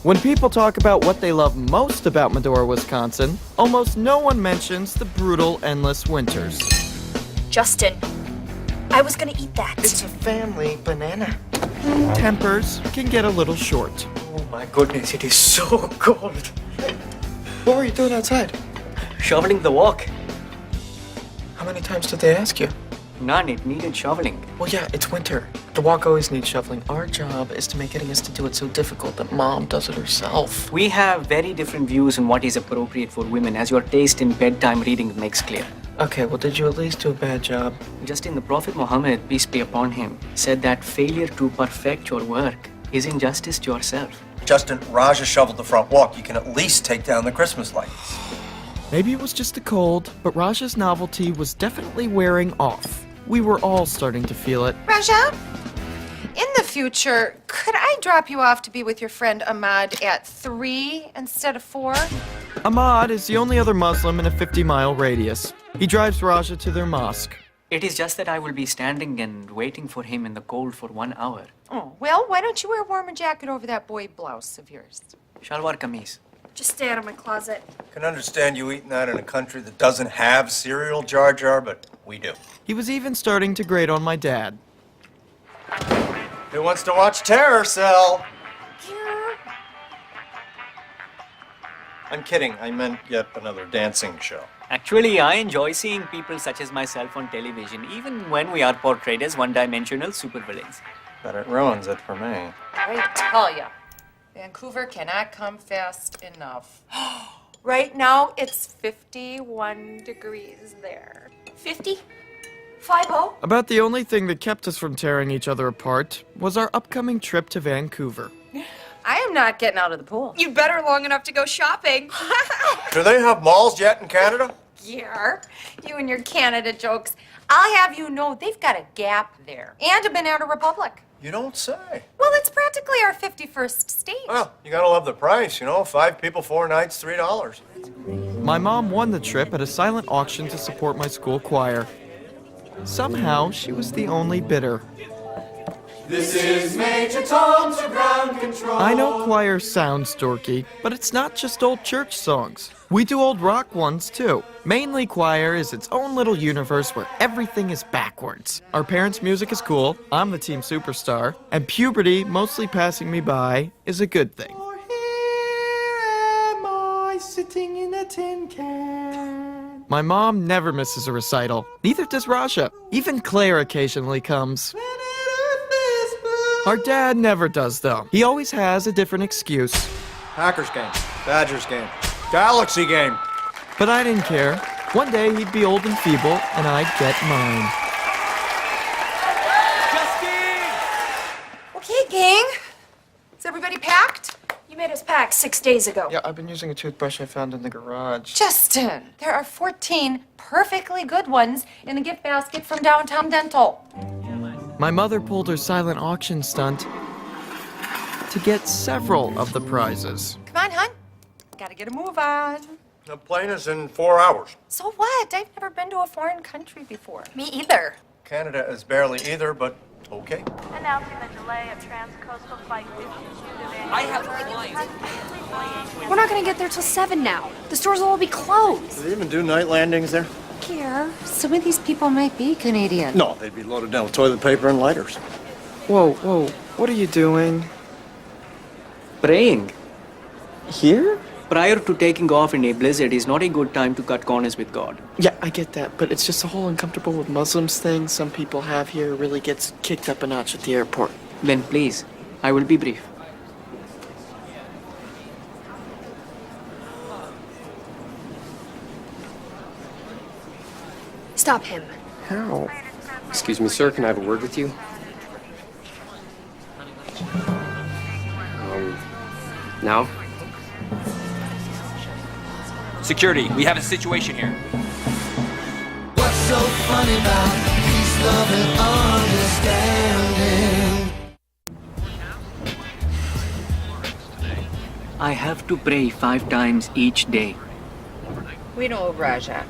When people talk about what they love most about Medora, Wisconsin, almost no one mentions the brutal, endless winters. Justin, I was gonna eat that. It's a family banana. Tempers can get a little short. Oh my goodness, it is so cold. What were you doing outside? Shoveling the walk. How many times did they ask you? None, it needed shoveling. Well, yeah, it's winter. The walk always needs shoveling. Our job is to make getting us to do it so difficult that Mom does it herself. We have very different views on what is appropriate for women, as your taste in bedtime reading makes clear. Okay, well, did you at least do a bad job? Justin, the Prophet Muhammad, peace be upon him, said that failure to perfect your work is injustice to yourself. Justin, Raja shoveled the front walk. You can at least take down the Christmas lights. Maybe it was just a cold, but Raja's novelty was definitely wearing off. We were all starting to feel it. Raja, in the future, could I drop you off to be with your friend Ahmad at 3 instead of 4? Ahmad is the only other Muslim in a 50-mile radius. He drives Raja to their mosque. It is just that I will be standing and waiting for him in the cold for 1 hour. Oh, well, why don't you wear a warmer jacket over that boy blouse of yours? Shalwar kameez. Just stay out of my closet. I can understand you eating that in a country that doesn't have cereal, Jar Jar, but we do. He was even starting to grate on my dad. Who wants to watch Terror Cell? I'm kidding. I meant yet another dancing show. Actually, I enjoy seeing people such as myself on television, even when we are portrayed as one-dimensional supervillains. But it ruins it for me. I tell ya, Vancouver cannot come fast enough. Right now, it's 51 degrees there. 50? 50? About the only thing that kept us from tearing each other apart was our upcoming trip to Vancouver. I am not getting out of the pool. You'd better long enough to go shopping. Do they have malls yet in Canada? Yeah, you and your Canada jokes. I'll have you know they've got a Gap there and a Banana Republic. You don't say. Well, it's practically our 51st state. Well, you gotta love the price, you know. 5 people, 4 nights, $3. My mom won the trip at a silent auction to support my school choir. Somehow, she was the only bidder. This is Major Tom to ground control. I know choir sounds dorky, but it's not just old church songs. We do old rock ones too. Mainly choir is its own little universe where everything is backwards. Our parents' music is cool, I'm the team superstar, and puberty mostly passing me by is a good thing. For here am I sitting in a tin can. My mom never misses a recital. Neither does Raja. Even Claire occasionally comes. Our dad never does, though. He always has a different excuse. Packers game, Badgers game, Galaxy game. But I didn't care. One day he'd be old and feeble, and I'd get mine. Okay, gang. Is everybody packed? You made us pack 6 days ago. Yeah, I've been using a toothbrush I found in the garage. Justin, there are 14 perfectly good ones in the gift basket from Downtown Dental. My mother pulled her silent auction stunt to get several of the prizes. Come on, hon. Gotta get a move on. The plane is in 4 hours. So what? I've never been to a foreign country before. Me either. Canada is barely either, but okay. Announcing the delay of transcoastal flight 52 to Vancouver. I have clients. We're not gonna get there till 7 now. The stores will all be closed. Do they even do night landings there? Here, some of these people might be Canadian. No, they'd be loaded down with toilet paper and lighters. Whoa, what are you doing? Praying. Here? Prior to taking off in a blizzard is not a good time to cut corners with God. Yeah, I get that, but it's just the whole uncomfortable with Muslims thing some people have here really gets kicked up a notch at the airport. Then please, I will be brief. Stop him. How? Excuse me, sir, can I have a word with you? Now? Security, we have a situation here. What's so funny about peace, love, and understanding? I have to pray 5 times each day. We know, Raja.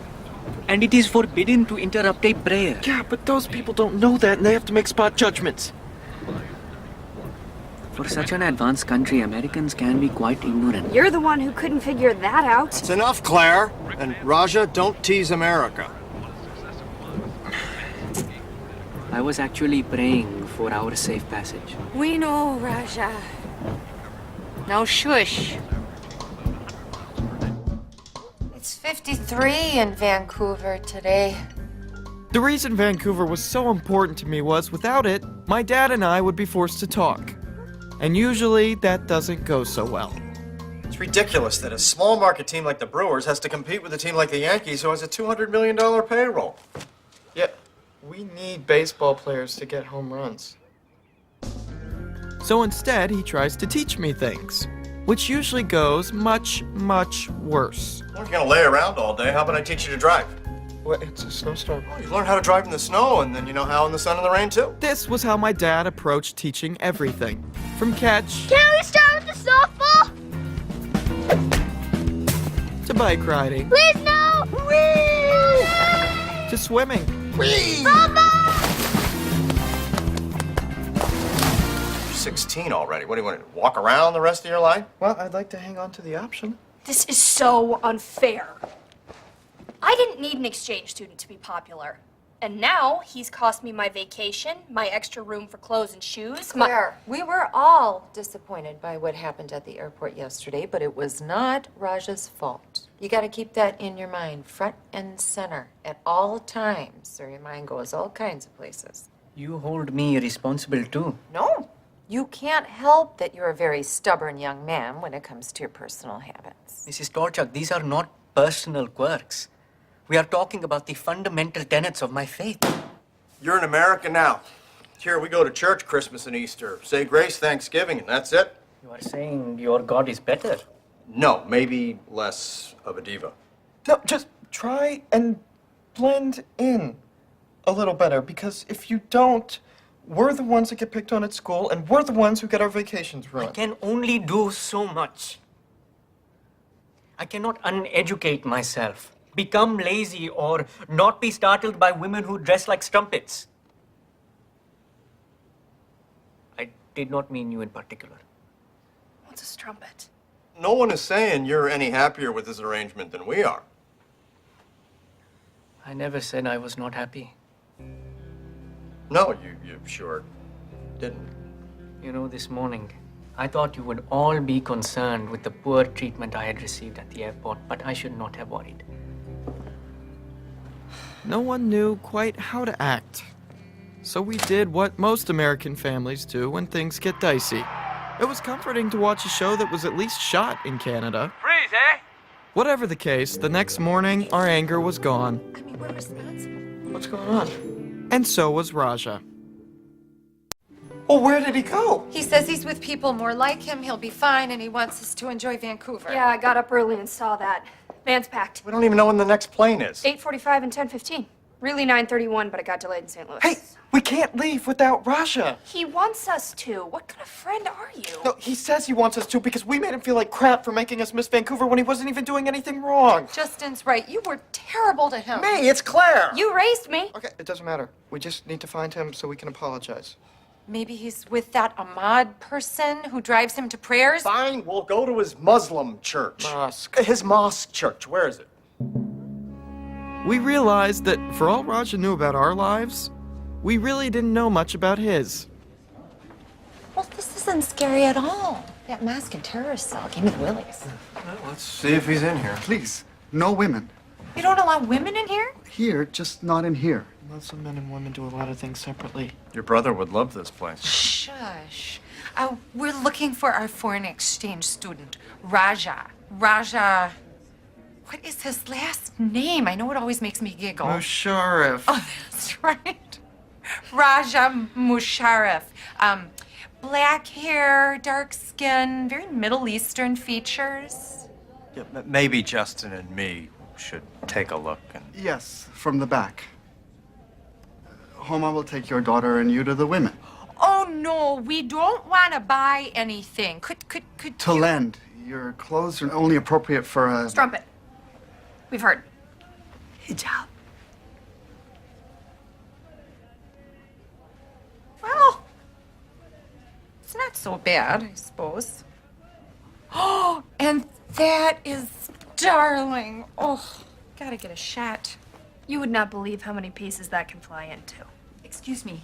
And it is forbidden to interrupt a prayer. Yeah, but those people don't know that and they have to make spot judgments. For such an advanced country, Americans can be quite ignorant. You're the one who couldn't figure that out. It's enough, Claire. And Raja, don't tease America. I was actually praying for our safe passage. We know, Raja. No shush. It's 53 in Vancouver today. The reason Vancouver was so important to me was, without it, my dad and I would be forced to talk. And usually, that doesn't go so well. It's ridiculous that a small market team like the Brewers has to compete with a team like the Yankees who has a $200 million payroll. Yeah, we need baseball players to get home runs. So instead, he tries to teach me things, which usually goes much, much worse. Well, if you're gonna lay around all day, how about I teach you to drive? What? It's a snowstorm. Well, you learn how to drive in the snow, and then you know how in the sun and the rain, too. This was how my dad approached teaching everything. From catch Can we start with the softball? to bike riding Please no! Whee! to swimming. You're 16 already. What do you want to walk around the rest of your life? Well, I'd like to hang on to the option. This is so unfair. I didn't need an exchange student to be popular. And now he's cost me my vacation, my extra room for clothes and shoes, Claire, we were all disappointed by what happened at the airport yesterday, but it was not Raja's fault. You got to keep that in your mind, front and center, at all times, or your mind goes all kinds of places. You hold me responsible too. No, you can't help that you're a very stubborn young man when it comes to your personal habits. Mrs. Torchak, these are not personal quirks. We are talking about the fundamental tenets of my faith. You're in America now. Here we go to church Christmas and Easter, say grace, Thanksgiving, and that's it. You are saying your God is better. No, maybe less of a diva. No, just try and blend in a little better, because if you don't, we're the ones that get picked on at school, and we're the ones who get our vacations I ruined. can only do so much. I cannot uneducate myself, become lazy, or not be startled by women who dress like strumpets. I did not mean you in particular. What's a strumpet? No one is saying you're any happier with this arrangement than we are. I never said I was not happy. No, you sure didn't. You know, this morning, I thought you would all be concerned with the poor treatment I had received at the airport, but I should not have worried. No one knew quite how to act. So we did what most American families do when things get dicey. It was comforting to watch a show that was at least shot in Canada. Freeze, eh? Whatever the case, the next morning, our anger was gone. I mean, we're responsible. What's going on? And so was Raja. Well, where did he go? He says he's with people more like him, he'll be fine, and he wants us to enjoy Vancouver. Yeah, I got up early and saw that. Van's packed. We don't even know when the next plane is. 8:45 and 10:15. Really 9:31, but it got delayed in St. Louis. Hey, we can't leave without Raja. He wants us to. What kind of friend are you? No, he says he wants us to because we made him feel like crap for making us miss Vancouver when he wasn't even doing anything wrong. Justin's right. You were terrible to him. Me, it's Claire. You raised me. Okay, it doesn't matter. We just need to find him so we can apologize. Maybe he's with that Ahmad person who drives him to prayers. Fine, we'll go to his Muslim church. Mosque. His mosque church. Where is it? We realized that for all Raja knew about our lives, we really didn't know much about his. Well, this isn't scary at all. That mask and terrorist cell gave me the willies. Well, let's see if he's in here. Please, no women. You don't allow women in here? Here, just not in here. Muslim men and women do a lot of things separately. Your brother would love this place. Shush. We're looking for our foreign exchange student, Raja. Raja. What is his last name? I know it always makes me giggle. Musharraf. Oh, that's right. Raja Musharraf. Black hair, dark skin, very Middle Eastern features. Yeah, maybe Justin and me should take a look. And Yes, from the back. Homa will take your daughter and you to the women. Oh no, we don't want to buy anything. Could To you... lend. Your clothes are only appropriate for a... Strumpet. We've heard. Hijab. Well, it's not not so bad, I suppose. Oh, and that is darling. Oh, gotta get a shot. You would not believe how many pieces that can fly into. Excuse me.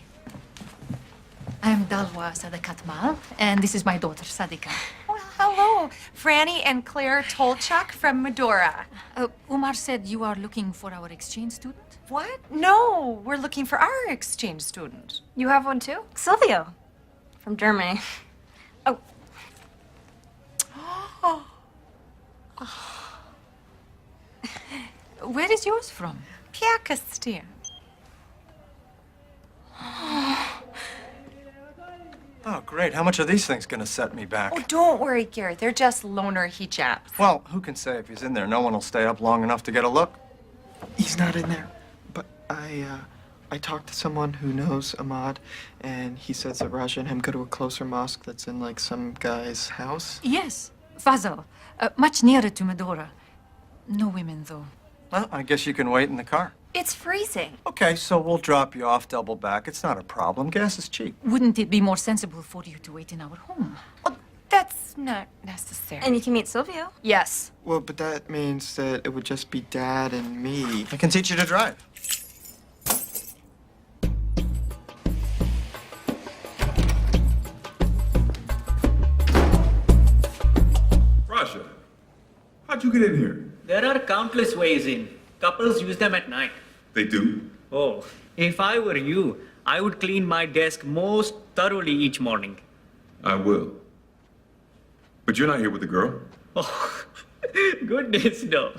I'm Dalwa Sadakatmal, and this is my daughter, Sadika. Well, hello. Franny and Claire Tolchuk from Medora. Umar said you are looking for our exchange student? What? No, we're looking for our exchange student. You have one too? Silvio, from Germany. Oh. Where is yours from? Pakistan. Oh, great. How much are these things gonna set me back? Oh, don't worry, Garrett. They're just loaner hijabs. Well, who can say if he's in there? No one will stay up long enough to get a look. He's not in there. But I talked to someone who knows Ahmad, and he says that Raja and him go to a closer mosque that's in, like, some guy's house. Yes, Fazal. Much nearer to Medora. No women, though. Well, I guess you can wait in the car. It's freezing. Okay, so we'll drop you off double back. It's not a problem. Gas is cheap. Wouldn't it be more sensible for you to wait in our home? Well, that's not necessary. And you can meet Silvio. Yes. Well, but that means that it would just be Dad and me. I can teach you to drive. Raja, how'd you get in here? There are countless ways in. Couples use them at night. They do? Oh, if I were you, I would clean my desk most thoroughly each morning. I will. But you're not here with the girl? Oh, goodness, no.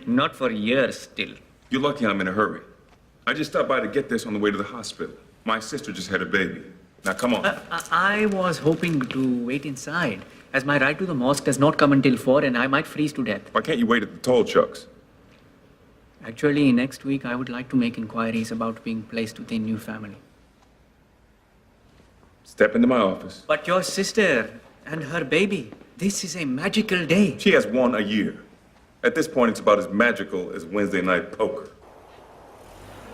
Not for years still. You're lucky I'm in a hurry. I just stopped by to get this on the way to the hospital. My sister just had a baby. Now, come on. I was hoping to wait inside, as my ride to the mosque does not come until 4 and I might freeze to death. Why can't you wait at the toll trucks? Actually, next week I would like to make inquiries about being placed with a new family. Step into my office. But your sister and her baby, this is a magical day. She has one a year. At this point, it's about as magical as Wednesday night poker.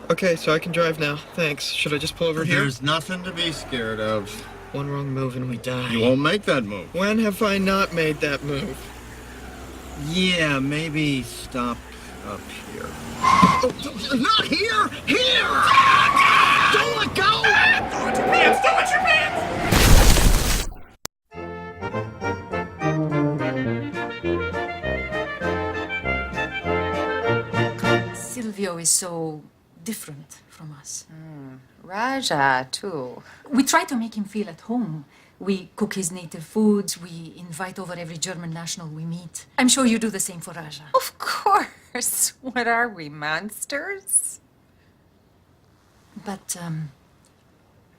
Okay, so I can drive now. Thanks. Should I just pull over here? There's nothing to be scared of. One wrong move and we die. You won't make that move. When have I not made that move? Yeah, maybe stop up here. Not here! Here! Don't let go! Don't let your pants! Don't let your pants! Silvio is so different from us. Raja, too. We try to make him feel at home. We cook his native foods. We invite over every German national we meet. I'm sure you do the same for Raja. Of course. What are we, monsters? But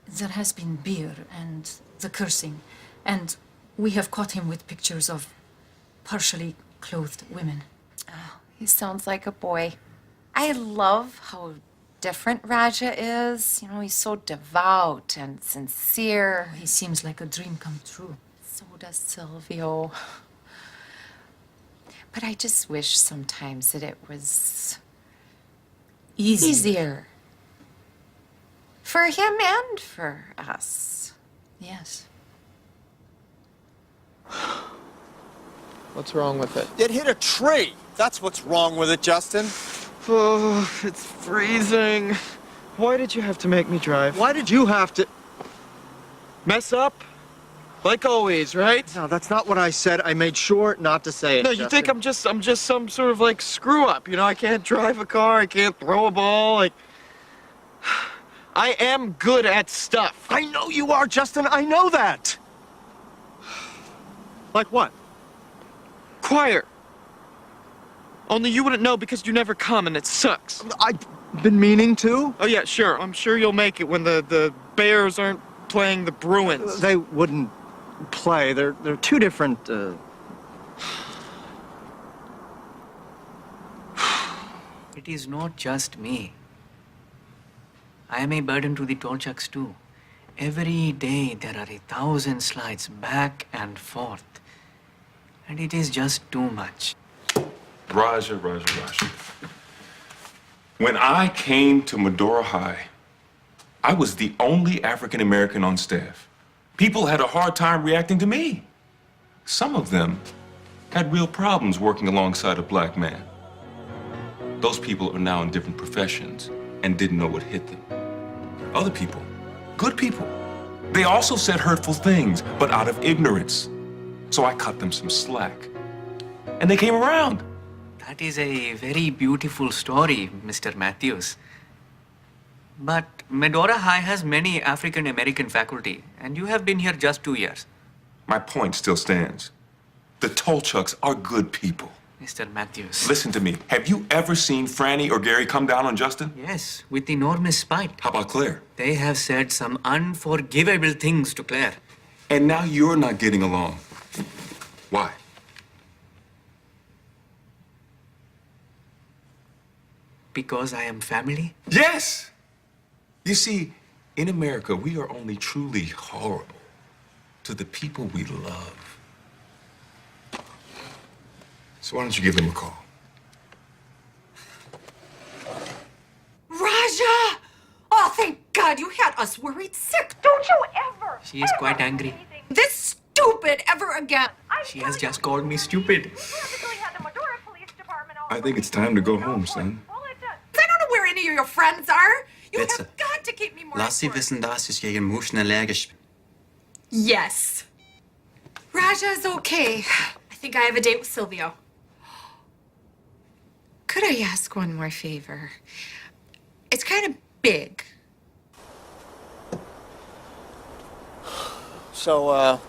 there has been beer and the cursing, and we have caught him with pictures of partially clothed women. Oh, he sounds like a boy. I love how different Raja is. You know, he's so devout and sincere. He seems like a dream come true. So does Silvio. But I just wish sometimes that it was easier. For him and for us. Yes. What's wrong with it? It hit a tree. That's what's wrong with it, Justin. Oh, it's freezing. Why did you have to make me drive? Why did you have to Mess up? Like always, right? No, that's not what I said. I made sure not to say it. No, you think I'm just some sort of like screw up, you know? I can't drive a car, I can't throw a ball, like I am good at stuff. I know you are, Justin. I know that. Like what? Choir. Only you wouldn't know because you never come and it sucks. I've been meaning to. Oh yeah, sure. I'm sure you'll make it when the Bears aren't playing the Bruins. They wouldn't play. They're two different. It is not just me. I am a burden to the Tolchuks too. Every day there are 1,000 slides back and forth. And it is just too much. Raja. When I came to Medora High, I was the only African American on staff. People had a hard time reacting to me. Some of them had real problems working alongside a black man. Those people are now in different professions and didn't know what hit them. Other people, good people, they also said hurtful things, but out of ignorance. So I cut them some slack. And they came around. That is a very beautiful story, Mr. Matthews. But Medora High has many African American faculty, and you have been here just 2 years. My point still stands. The Tolchuks are good people. Mr. Matthews. Listen to me. Have you ever seen Franny or Gary come down on Justin? Yes, with enormous spite. How about Claire? They have said some unforgivable things to Claire. And now you're not getting along. Why? Because I am family? Yes! You see, in America, we are only truly horrible to the people we love. So why don't you give them a call? Raja! Oh, thank God you had us worried sick. Don't you ever! She is quite angry. This stupid ever again. She has just called me stupid. I think it's time to go home, son. I don't know where any of your friends are. You Bitte. have got to keep me more Lass sie informed. wissen, dass ich gegen Muschen allergisch bin. Yes. Raja's okay. I think I have a date with Silvio. Could I ask one more favor? It's kind of big. So,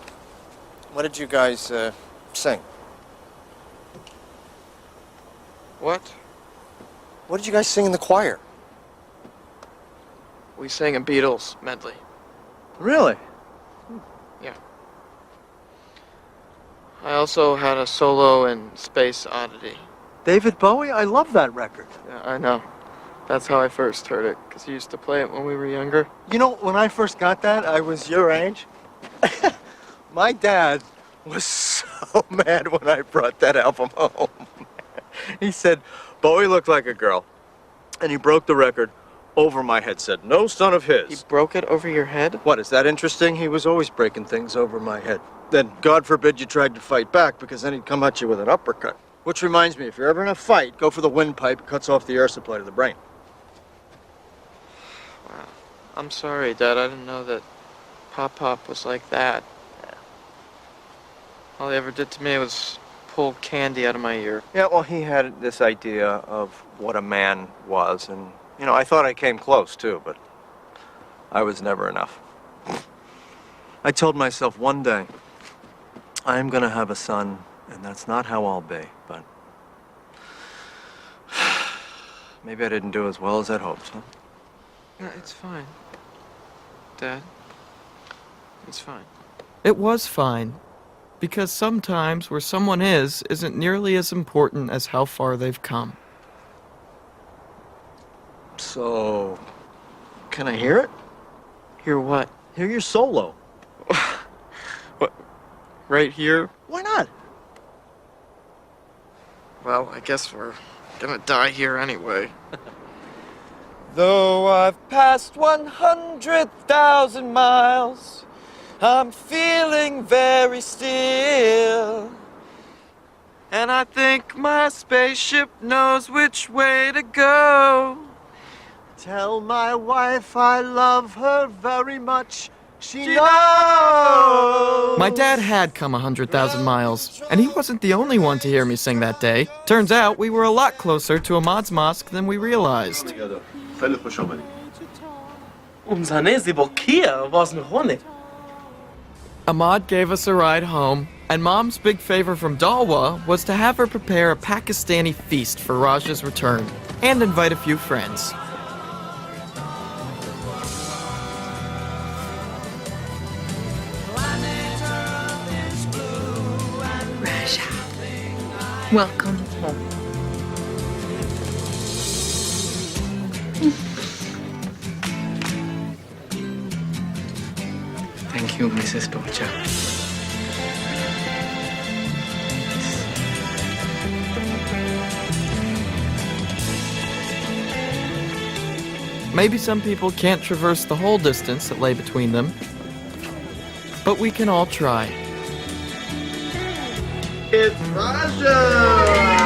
what did you guys, sing? What? What did you guys sing in the choir? We sang a Beatles medley. Really? Yeah. I also had a solo in Space Oddity. David Bowie? I love that record. Yeah, I know. That's how I first heard it, because he used to play it when we were younger. You know, when I first got that, I was your age. My dad was so mad when I brought that album home. He said, Bowie looked like a girl, and he broke the record over my head. Said, no son of his. He broke it over your head? What, is that interesting? He was always breaking things over my head. Then, God forbid you tried to fight back, because then he'd come at you with an uppercut. Which reminds me, if you're ever in a fight, go for the windpipe. It cuts off the air supply to the brain. Wow. I'm sorry, Dad. I didn't know that Pop was like that. All he ever did to me was pull candy out of my ear. Yeah, well, he had this idea of what a man was, and, you know, I thought I came close, too, but I was never enough. I told myself one day, I'm gonna have a son, and that's not how I'll be, but maybe I didn't do as well as I'd hoped, huh? Yeah, it's fine. Dad. It's fine. It was fine. Because sometimes where someone is isn't nearly as important as how far they've come. So, can I hear it? Hear what? Hear your solo. What? Right here? Why not? Well, I guess we're gonna die here anyway. Though I've passed 100,000 miles, I'm feeling very still. And I think my spaceship knows which way to go. Tell my wife I love her very much. She knows. My dad had come 100,000 miles, and he wasn't the only one to hear me sing that day. Turns out we were a lot closer to Ahmad's mosque than we realized. Ahmad gave us a ride home, and Mom's big favor from Dalwa was to have her prepare a Pakistani feast for Raja's return, and invite a few friends. Raja, welcome home. Thank you, Mrs. Torcha. Maybe some people can't traverse the whole distance that lay between them, but but we can all try. It's Raja!